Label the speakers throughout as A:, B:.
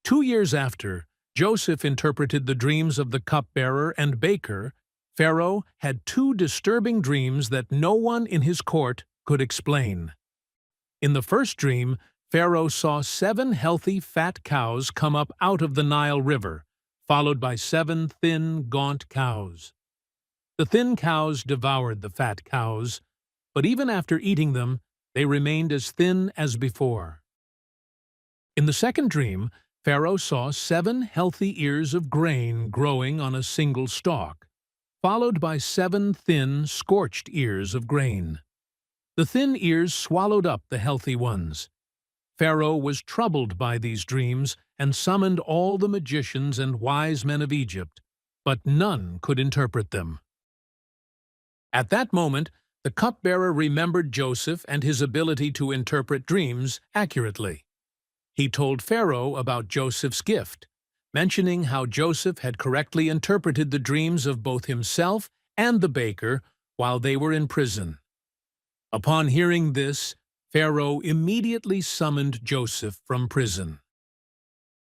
A: 2 years after Joseph interpreted the dreams of the cupbearer and baker, Pharaoh had two disturbing dreams that no one in his court could explain. In the first dream, Pharaoh saw 7 healthy fat cows come up out of the Nile River, followed by 7 thin, gaunt cows. The thin cows devoured the fat cows, but even after eating them, they remained as thin as before. In the second dream, Pharaoh saw 7 healthy ears of grain growing on a single stalk, followed by 7 thin, scorched ears of grain. The thin ears swallowed up the healthy ones. Pharaoh was troubled by these dreams and summoned all the magicians and wise men of Egypt, but none could interpret them. At that moment, the cupbearer remembered Joseph and his ability to interpret dreams accurately. He told Pharaoh about Joseph's gift, mentioning how Joseph had correctly interpreted the dreams of both himself and the baker while they were in prison. Upon hearing this, Pharaoh immediately summoned Joseph from prison.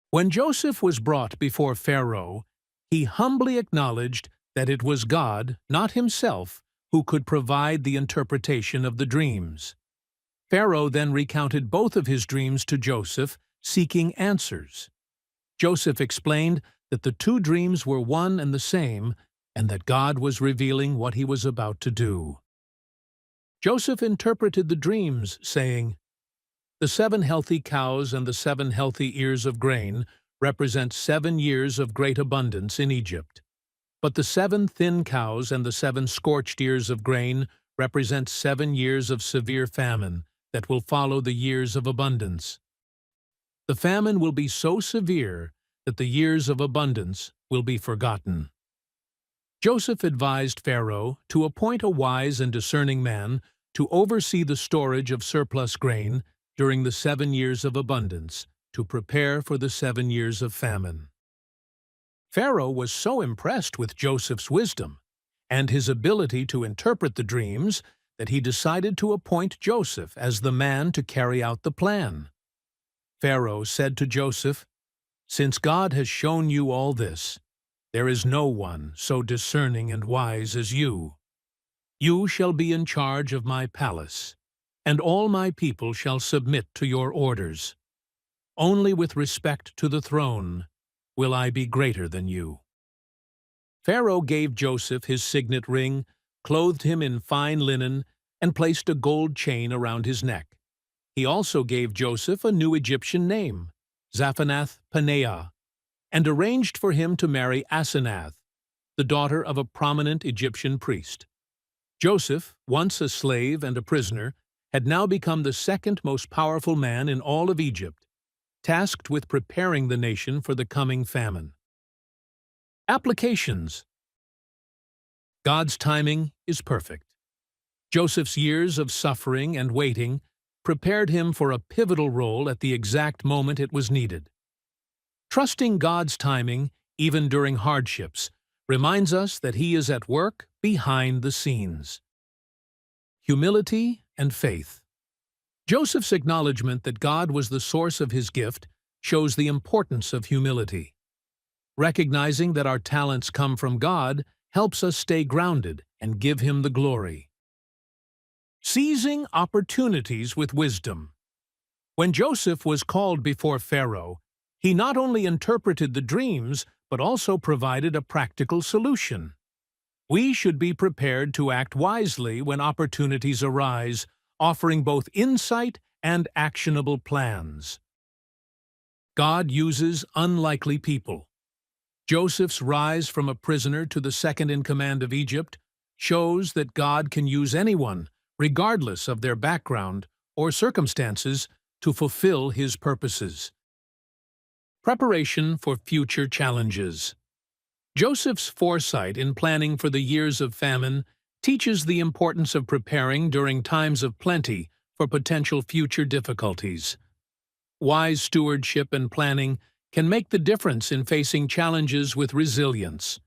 A: When Joseph was brought before Pharaoh, he humbly acknowledged that it was God, not himself, who could provide the interpretation of the dreams. Pharaoh then recounted both of his dreams to Joseph, seeking answers. Joseph explained that the 2 dreams were one and the same, and that God was revealing what he was about to do. Joseph interpreted the dreams, saying, "The 7 healthy cows and the 7 healthy ears of grain represent 7 years of great abundance in Egypt. But the 7 thin cows and the 7 scorched ears of grain represent 7 years of severe famine that will follow the years of abundance. The famine will be so severe that the years of abundance will be forgotten." Joseph advised Pharaoh to appoint a wise and discerning man to oversee the storage of surplus grain during the 7 years of abundance, to prepare for the 7 years of famine. Pharaoh was so impressed with Joseph's wisdom and his ability to interpret the dreams that he decided to appoint Joseph as the man to carry out the plan. Pharaoh said to Joseph, "Since God has shown you all this, there is no one so discerning and wise as you. You shall be in charge of my palace, and all my people shall submit to your orders. Only with respect to the throne will I be greater than you." Pharaoh gave Joseph his signet ring, clothed him in fine linen, and placed a gold chain around his neck. He also gave Joseph a new Egyptian name, Zaphanath-Paneah, and arranged for him to marry Asenath, the daughter of a prominent Egyptian priest. Joseph, once a slave and a prisoner, had now become the second most powerful man in all of Egypt, tasked with preparing the nation for the coming famine. Applications. God's timing is perfect. Joseph's years of suffering and waiting prepared him for a pivotal role at the exact moment it was needed. Trusting God's timing, even during hardships, reminds us that He is at work behind the scenes. Humility and faith. Joseph's acknowledgement that God was the source of his gift shows the importance of humility. Recognizing that our talents come from God helps us stay grounded and give Him the glory. Seizing opportunities with wisdom. When Joseph was called before Pharaoh, he not only interpreted the dreams, but also provided a practical solution. We should be prepared to act wisely when opportunities arise, offering both insight and actionable plans. God uses unlikely people. Joseph's rise from a prisoner to the second in command of Egypt shows that God can use anyone, regardless of their background or circumstances, to fulfill His purposes. Preparation for future challenges. Joseph's foresight in planning for the years of famine teaches the importance of preparing during times of plenty for potential future difficulties. Wise stewardship and planning can make the difference in facing challenges with resilience.